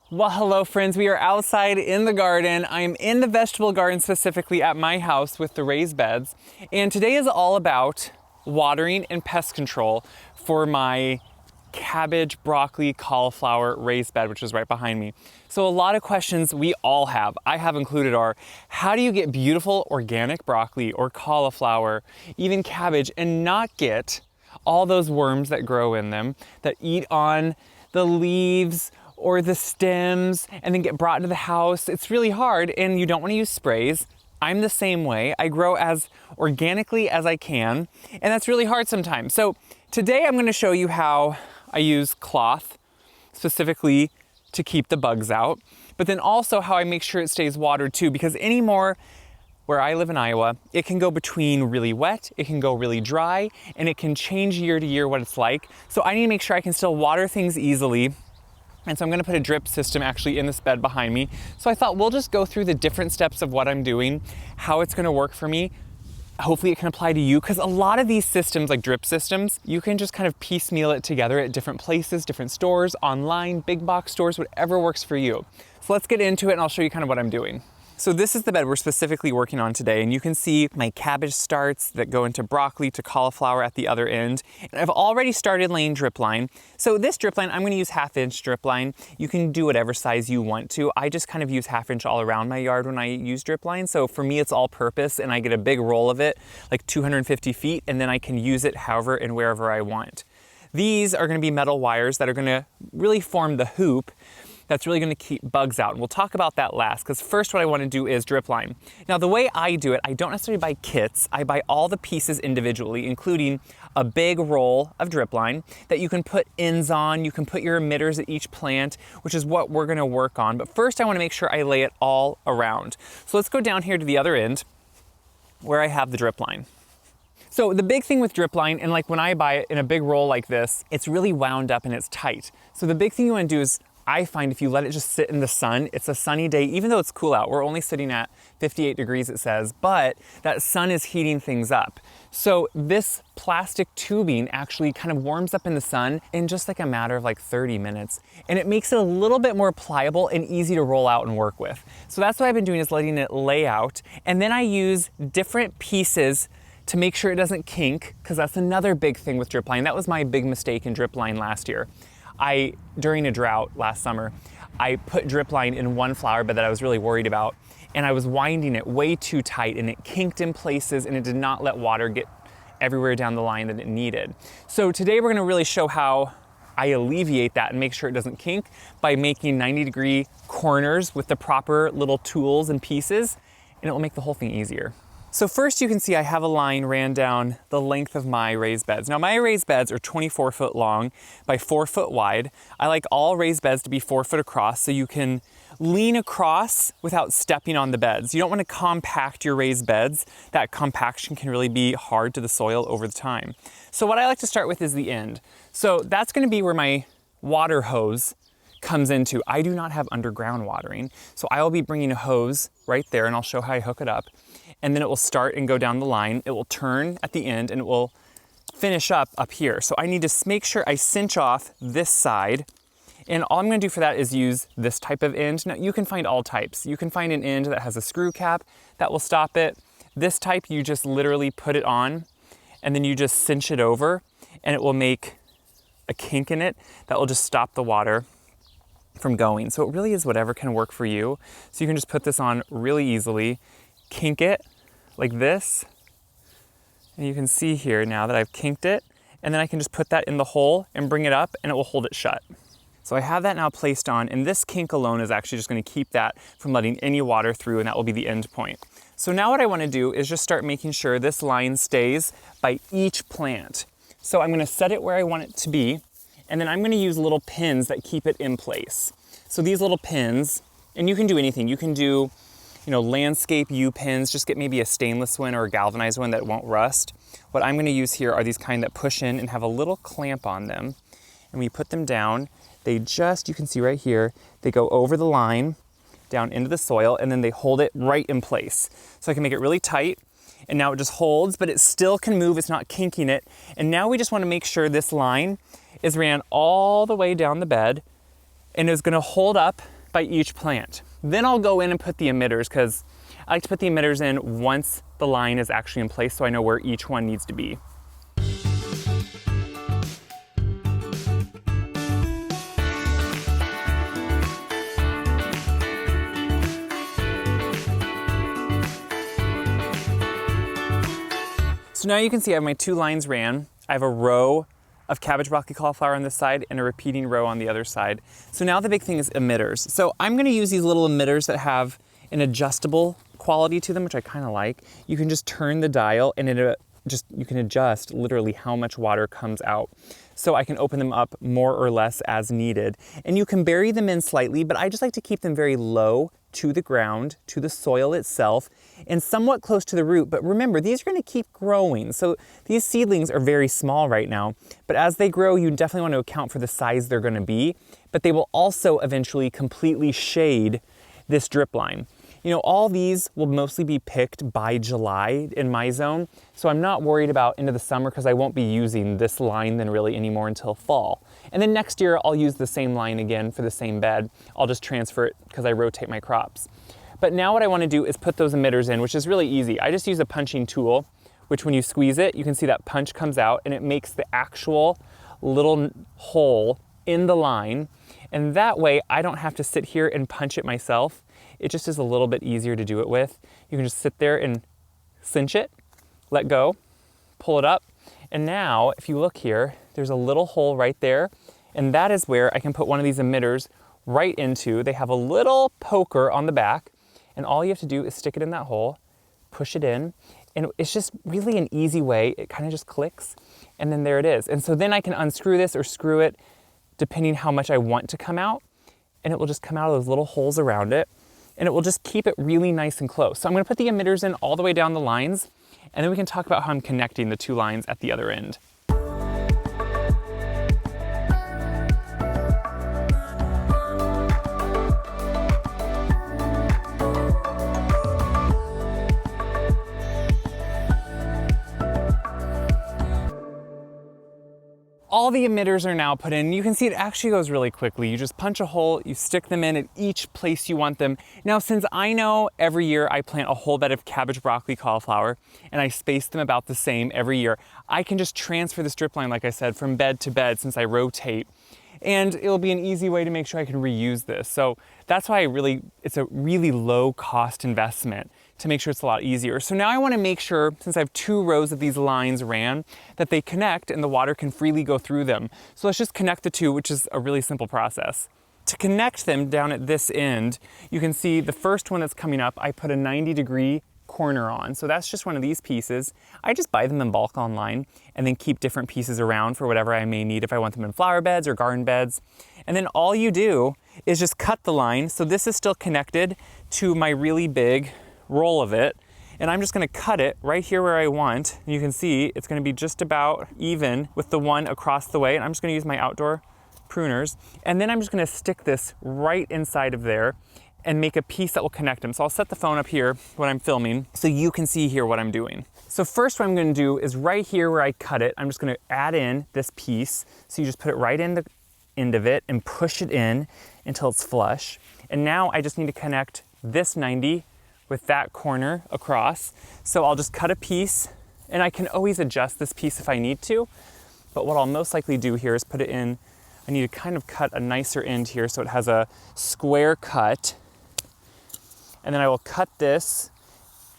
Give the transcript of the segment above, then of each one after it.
Well, hello friends, we are outside in the garden. I'm in the vegetable garden specifically at my house with the raised beds. And today is all about watering and pest control for my cabbage, broccoli, cauliflower raised bed, which is right behind me. So a lot of questions we all have, I have included, are how do you get beautiful organic broccoli or cauliflower, even cabbage, and not get all those worms that grow in them that eat on the leaves or the stems and then get brought into the house? It's really hard, and you don't want to use sprays. I'm the same way. I grow as organically as I can, and that's really hard sometimes. So today I'm going to show you how I use cloth specifically to keep the bugs out, but then also how I make sure it stays watered too, because anymore where I live in Iowa, it can go between really wet, it can go really dry, and it can change year to year what it's like. So I need to make sure I can still water things easily. And so I'm gonna put a drip system actually in this bed behind me. So I thought we'll just go through the different steps of what I'm doing, how it's gonna work for me. Hopefully it can apply to you, because a lot of these systems, like drip systems, you can just kind of piecemeal it together at different places, different stores, online, big box stores, whatever works for you. So let's get into it and I'll show you kind of what I'm doing. So this is the bed we're specifically working on today, and you can see my cabbage starts that go into broccoli to cauliflower at the other end. And I've already started laying drip line. So this drip line, I'm gonna use 1/2 inch drip line. You can do whatever size you want to. I just kind of use 1/2 inch all around my yard when I use drip line. So for me, it's all purpose, and I get a big roll of it, like 250 feet, and then I can use it however and wherever I want. These are gonna be metal wires that are gonna really form the hoop that's really gonna keep bugs out. And we'll talk about that last, because first what I wanna do is drip line. Now the way I do it, I don't necessarily buy kits, I buy all the pieces individually, including a big roll of drip line that you can put ends on, you can put your emitters at each plant, which is what we're gonna work on. But first I wanna make sure I lay it all around. So let's go down here to the other end where I have the drip line. So the big thing with drip line, and like when I buy it in a big roll like this, it's really wound up and it's tight. So the big thing you wanna do is, I find if you let it just sit in the sun, it's a sunny day, even though it's cool out, we're only sitting at 58 degrees it says, but that sun is heating things up. So this plastic tubing actually kind of warms up in the sun in just like a matter of like 30 minutes. And it makes it a little bit more pliable and easy to roll out and work with. So that's what I've been doing, is letting it lay out. And then I use different pieces to make sure it doesn't kink, because that's another big thing with drip line. That was my big mistake in drip line last year. During a drought last summer, I put drip line in one flower bed that I was really worried about, and I was winding it way too tight, and it kinked in places, and it did not let water get everywhere down the line that it needed. So today we're gonna really show how I alleviate that and make sure it doesn't kink by making 90-degree corners with the proper little tools and pieces, and it will make the whole thing easier. So first you can see I have a line ran down the length of my raised beds. Now my raised beds are 24 foot long by 4 foot wide. I like all raised beds to be 4 foot across, so you can lean across without stepping on the beds. You don't want to compact your raised beds. That compaction can really be hard to the soil over the time. So what I like to start with is the end. So that's going to be where my water hose comes into. I do not have underground watering, so I will be bringing a hose right there, and I'll show how I hook it up. And then it will start and go down the line. It will turn at the end and it will finish up here. So I need to make sure I cinch off this side. And all I'm gonna do for that is use this type of end. Now you can find all types. You can find an end that has a screw cap that will stop it. This type, you just literally put it on and then you just cinch it over, and it will make a kink in it that will just stop the water from going. So it really is whatever can work for you. So you can just put this on really easily, kink it like this, and you can see here now that I've kinked it, and then I can just put that in the hole and bring it up, and it will hold it shut. So I have that now placed on, and this kink alone is actually just going to keep that from letting any water through, and that will be the end point. So now what I want to do is just start making sure this line stays by each plant. So I'm going to set it where I want it to be, and then I'm going to use little pins that keep it in place. So these little pins, and you can do anything. You can do landscape U-pins, just get maybe a stainless one or a galvanized one that won't rust. What I'm gonna use here are these kind that push in and have a little clamp on them. And we put them down, you can see right here, they go over the line, down into the soil, and then they hold it right in place. So I can make it really tight, and now it just holds, but it still can move, it's not kinking it. And now we just wanna make sure this line is ran all the way down the bed, and is gonna hold up by each plant. Then I'll go in and put the emitters, because I like to put the emitters in once the line is actually in place so I know where each one needs to be. So now you can see I have my 2 lines ran. I have a row of cabbage, broccoli, cauliflower on this side and a repeating row on the other side. So now the big thing is emitters. So I'm gonna use these little emitters that have an adjustable quality to them, which I kind of like. You can just turn the dial and you can adjust literally how much water comes out. So I can open them up more or less as needed. And you can bury them in slightly, but I just like to keep them very low to the ground, to the soil itself, and somewhat close to the root. But remember, these are gonna keep growing. So these seedlings are very small right now, but as they grow, you definitely want to account for the size they're gonna be, but they will also eventually completely shade this drip line. You know, all these will mostly be picked by July in my zone, so I'm not worried about into the summer because I won't be using this line then really anymore until fall. And then next year I'll use the same line again for the same bed. I'll just transfer it because I rotate my crops. But now what I want to do is put those emitters in, which is really easy. I just use a punching tool, which when you squeeze it, you can see that punch comes out and it makes the actual little hole in the line. And that way I don't have to sit here and punch it myself. It just is a little bit easier to do it with. You can just sit there and cinch it, let go, pull it up. And now if you look here, there's a little hole right there. And that is where I can put one of these emitters right into. They have a little poker on the back. And all you have to do is stick it in that hole, push it in. And it's just really an easy way. It kind of just clicks. And then there it is. And so then I can unscrew this or screw it depending how much I want to come out. And it will just come out of those little holes around it. And it will just keep it really nice and close. So I'm gonna put the emitters in all the way down the lines, and then we can talk about how I'm connecting the 2 lines at the other end. All the emitters are now put in. You can see it actually goes really quickly. You just punch a hole, you stick them in at each place you want them. Now, since I know every year I plant a whole bed of cabbage, broccoli, cauliflower, and I space them about the same every year, I can just transfer the strip line, like I said, from bed to bed since I rotate. And it'll be an easy way to make sure I can reuse this. So that's why it's a really low cost investment to make sure it's a lot easier. So now I want to make sure, since I have 2 rows of these lines ran, that they connect and the water can freely go through them. So let's just connect the 2, which is a really simple process. To connect them down at this end, you can see the first one that's coming up, I put a 90-degree corner on. So that's just one of these pieces. I just buy them in bulk online and then keep different pieces around for whatever I may need if I want them in flower beds or garden beds. And then all you do is just cut the line. So this is still connected to my really big roll of it. And I'm just gonna cut it right here where I want. And you can see it's gonna be just about even with the one across the way. And I'm just gonna use my outdoor pruners. And then I'm just gonna stick this right inside of there and make a piece that will connect them. So I'll set the phone up here when I'm filming so you can see here what I'm doing. So first what I'm gonna do is right here where I cut it, I'm just gonna add in this piece. So you just put it right in the end of it and push it in until it's flush. And now I just need to connect this 90 with that corner across. So I'll just cut a piece, and I can always adjust this piece if I need to. But what I'll most likely do here is put it in, I need to kind of cut a nicer end here so it has a square cut. And then I will cut this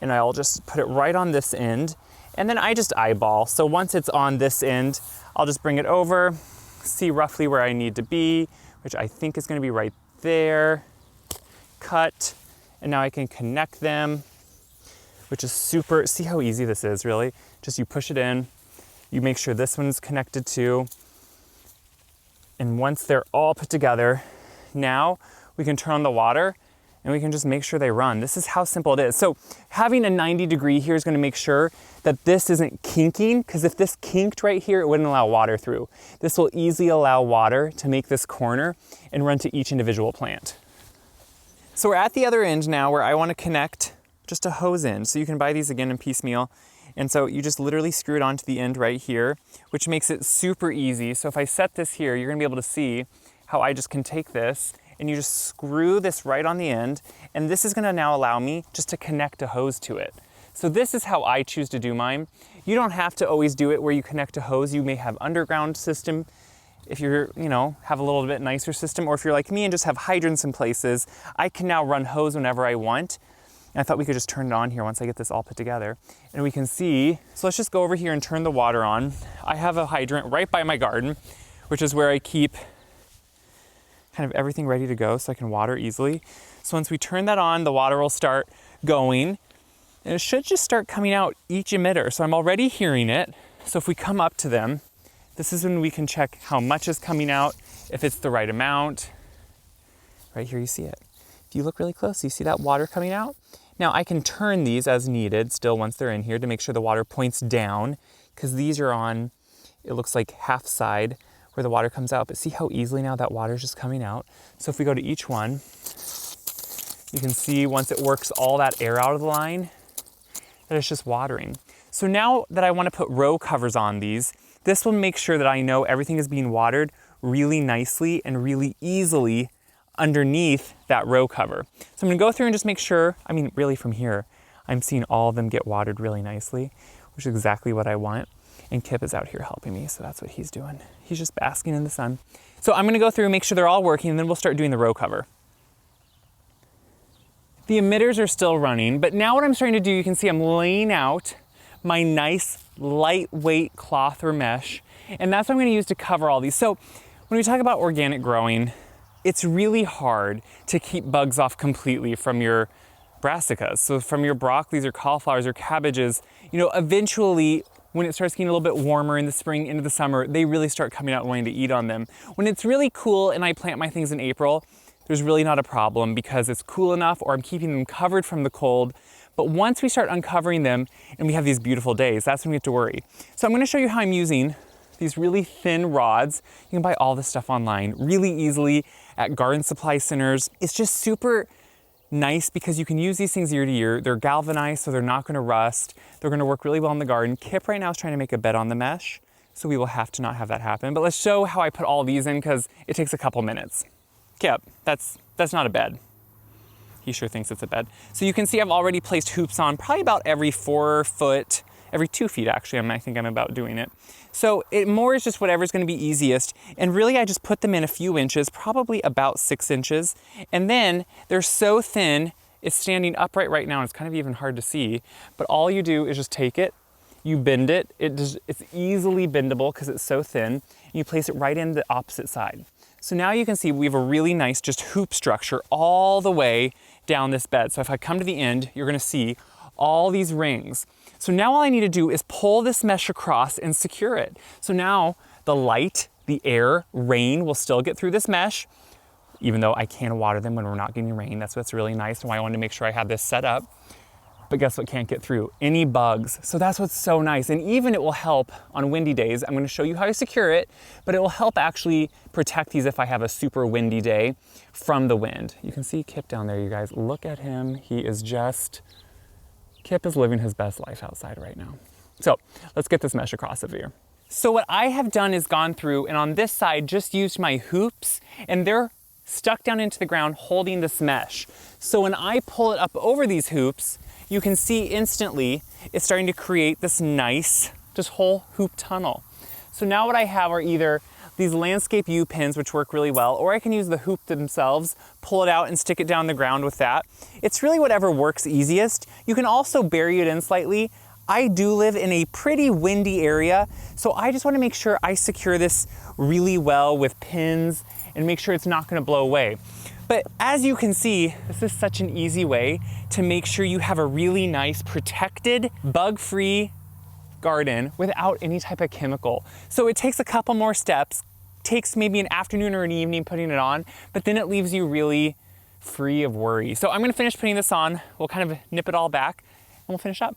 and I'll just put it right on this end. And then I just eyeball. So once it's on this end, I'll just bring it over, see roughly where I need to be, which I think is gonna be right there. Cut, and now I can connect them, which is super, see how easy this is really? Just you push it in, you make sure this one's connected too. And once they're all put together, now we can turn on the water and we can just make sure they run. This is how simple it is. So having a 90-degree here is gonna make sure that this isn't kinking, because if this kinked right here, it wouldn't allow water through. This will easily allow water to make this corner and run to each individual plant. So we're at the other end now where I wanna connect just a hose end. So you can buy these again in piecemeal. And so you just literally screw it onto the end right here, which makes it super easy. So if I set this here, you're gonna be able to see how I just can take this and you just screw this right on the end, and this is gonna now allow me just to connect a hose to it. So this is how I choose to do mine. You don't have to always do it where you connect a hose. You may have underground system if you're, have a little bit nicer system, or if you're like me and just have hydrants in places, I can now run hose whenever I want. And I thought we could just turn it on here once I get this all put together. And we can see, so let's just go over here and turn the water on. I have a hydrant right by my garden, which is where I keep kind of everything ready to go so I can water easily. So once we turn that on, the water will start going, and it should just start coming out each emitter. So I'm already hearing it. So if we come up to them, this is when we can check how much is coming out, if it's the right amount. Right here you see it. If you look really close, you see that water coming out? Now I can turn these as needed still once they're in here to make sure the water points down, because these are on, it looks like half side where the water comes out, but see how easily now that water is just coming out? So if we go to each one, you can see once it works all that air out of the line, that it's just watering. So now that I want to put row covers on these, this will make sure that I know everything is being watered really nicely and really easily underneath that row cover. So I'm gonna go through and just make sure, really from here, I'm seeing all of them get watered really nicely, which is exactly what I want. And Kip is out here helping me, so that's what he's doing. He's just basking in the sun. So I'm gonna go through and make sure they're all working, and then we'll start doing the row cover. The emitters are still running, but now what I'm starting to do, you can see I'm laying out my nice lightweight cloth or mesh, and that's what I'm gonna use to cover all these. So when we talk about organic growing, it's really hard to keep bugs off completely from your brassicas. So from your broccolis or cauliflowers or cabbages, eventually when it starts getting a little bit warmer in the spring into the summer, they really start coming out and wanting to eat on them. When it's really cool and I plant my things in April, there's really not a problem because it's cool enough or I'm keeping them covered from the cold. But once we start uncovering them and we have these beautiful days, that's when we have to worry. So I'm gonna show you how I'm using these really thin rods. You can buy all this stuff online really easily at garden supply centers. It's just super nice because you can use these things year to year. They're galvanized, so they're not gonna rust. They're gonna work really well in the garden. Kip right now is trying to make a bed on the mesh, so we will have to not have that happen. But let's show how I put all these in because it takes a couple minutes. Kip, that's not a bed. He sure thinks it's a bed. So you can see I've already placed hoops on probably about every 4 foot, every 2 feet actually, I think I'm about doing it. So it more is just whatever's gonna be easiest. And really I just put them in a few inches, probably about 6 inches. And then they're so thin, it's standing upright right now and it's kind of even hard to see. But all you do is just take it, you bend it, it's easily bendable because it's so thin, and you place it right in the opposite side. So now you can see we have a really nice just hoop structure all the way down this bed. So if I come to the end, you're gonna see all these rings. So now all I need to do is pull this mesh across and secure it. So now the light, the air, rain will still get through this mesh, even though I can water them when we're not getting rain. That's what's really nice and why I wanted to make sure I had this set up. But guess what can't get through? Any bugs. So that's what's so nice. And even it will help on windy days. I'm gonna show you how to secure it, but it will help actually protect these if I have a super windy day from the wind. You can see Kip down there, you guys. Look at him. Kip is living his best life outside right now. So let's get this mesh across of here. So what I have done is gone through and on this side just used my hoops and they're stuck down into the ground holding this mesh. So when I pull it up over these hoops, you can see instantly it's starting to create this nice, just whole hoop tunnel. So now what I have are either these landscape U-pins, which work really well, or I can use the hoop themselves, pull it out and stick it down the ground with that. It's really whatever works easiest. You can also bury it in slightly. I do live in a pretty windy area, so I just want to make sure I secure this really well with pins and make sure it's not going to blow away. But as you can see, this is such an easy way to make sure you have a really nice protected, bug-free garden without any type of chemical. So it takes a couple more steps, takes maybe an afternoon or an evening putting it on, but then it leaves you really free of worry. So I'm gonna finish putting this on, we'll kind of nip it all back, and we'll finish up.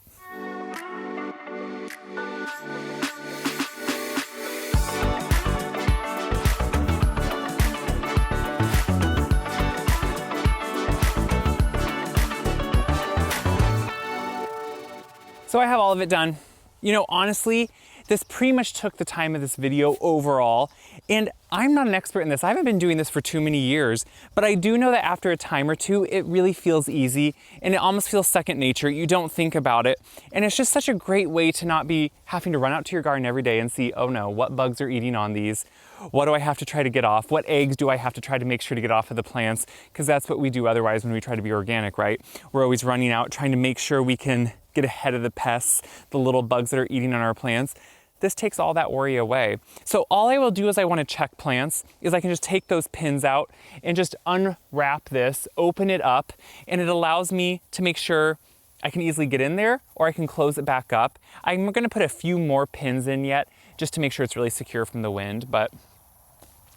So I have all of it done. You know, honestly, this pretty much took the time of this video overall. And I'm not an expert in this. I haven't been doing this for too many years, but I do know that after a time or two, it really feels easy and it almost feels second nature. You don't think about it. And it's just such a great way to not be having to run out to your garden every day and see, oh no, what bugs are eating on these? What do I have to try to get off? What eggs do I have to try to make sure to get off of the plants? Because that's what we do otherwise when we try to be organic, right? We're always running out, trying to make sure we can get ahead of the pests, the little bugs that are eating on our plants. This takes all that worry away. So all I will do is I want to check plants is I can just take those pins out and just unwrap this, open it up, and it allows me to make sure I can easily get in there or I can close it back up. I'm going to put a few more pins in yet just to make sure it's really secure from the wind, but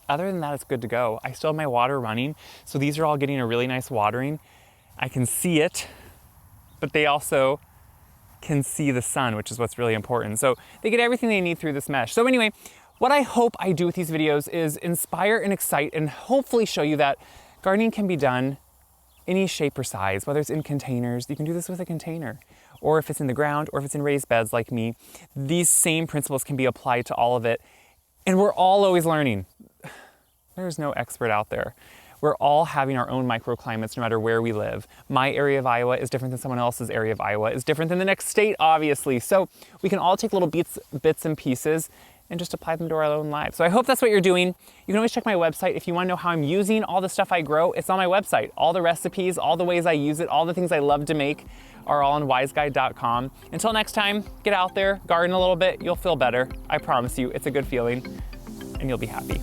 other than that, it's good to go. I still have my water running, so these are all getting a really nice watering. I can see it, but they also can see the sun, which is what's really important. So they get everything they need through this mesh. So anyway, what I hope I do with these videos is inspire and excite and hopefully show you that gardening can be done any shape or size, whether it's in containers. You can do this with a container, or if it's in the ground, or if it's in raised beds like me. These same principles can be applied to all of it. And we're all always learning. There's no expert out there. We're all having our own microclimates no matter where we live. My area of Iowa is different than someone else's area of Iowa. It's different than the next state, obviously. So we can all take little bits and pieces and just apply them to our own lives. So I hope that's what you're doing. You can always check my website if you want to know how I'm using all the stuff I grow. It's on my website. All the recipes, all the ways I use it, all the things I love to make are all on wyseguide.com. Until next time, get out there, garden a little bit. You'll feel better. I promise you, it's a good feeling and you'll be happy.